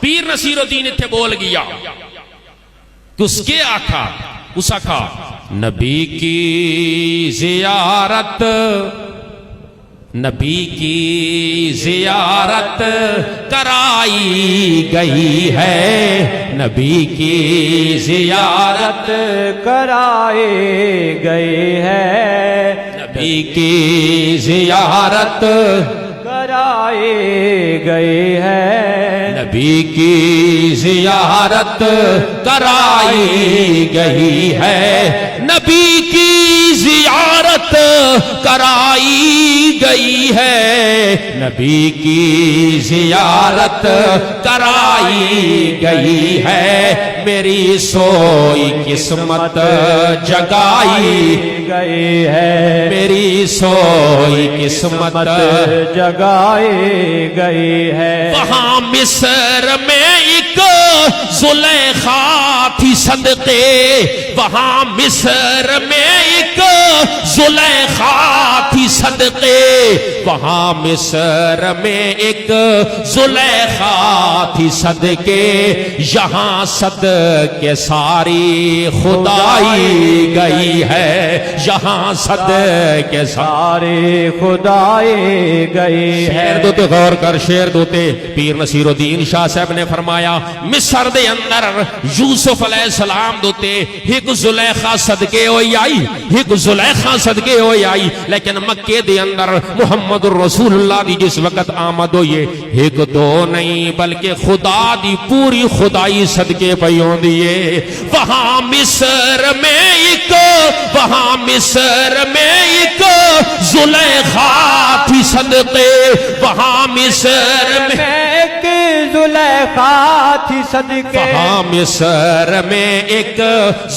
پیر نصیر الدین اتھے بول گیا کس کے آکھا اس آکھا نبی کی زیارت نبی کی زیارت کرائی گئی ہے نبی کی زیارت کرائی گئی ہے نبی کی زیارت کرائی گئی ہے نبی کی زیارت کرائی گئی ہے نبی کی زیارت کرائی گئی ہے نبی کی زیارت کرائی گئی ہے میری سوئی قسمت جگائی گئی ہے میری سوئی قسمت جگائی گئی ہے وہاں مصر میں ایک زلیخا تھی صدقے وہاں مصر میں ایک زلیخا تھی صدقے وہاں مصر میں ایک زلیخا تھی صدقے یہاں صدقے ساری خدائی گئی ہے یہاں صدقے ساری خدائی گئی ہے شیر دوتے غور کر شیر دوتے پیر نصیر الدین شاہ صاحب نے فرمایا مصر دے اندر یوسف علیہ السلام دوتے ایک زلیخا صدقے ہوئی آئی ایک زلیخا صدقے ہوئی آئی لیکن مکے دے اندر محمد الرسول اللہ دی جس وقت آمد ہوئے ایک دو نہیں بلکہ خدا دی پوری خدائی صدقے پیوں دیئے وہاں مصر میں ایک وہاں مصر میں ایک زلیخا تھی صدقے وہاں مصر میں ایک زلیخا تھی صدقے وہاں مصر میں ایک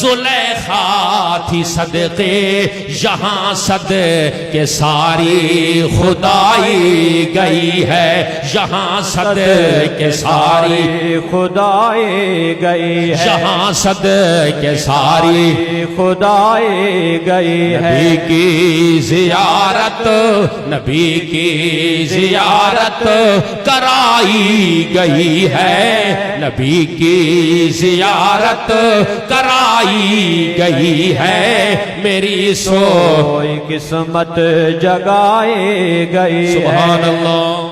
زلیخا تھی صدقے یہاں صدقے ساری خدائی گئی ہے یہاں صدقے ساری خدائی گئی ہے یہاں صدقے ساری خدائی گئی ہے نبی کی زیارت نبی کی زیارت کرائی گئی ہے نبی کی زیارت کرائی گئی ہے میری سوئی قسمت جگائی گئی ہے سبحان اللہ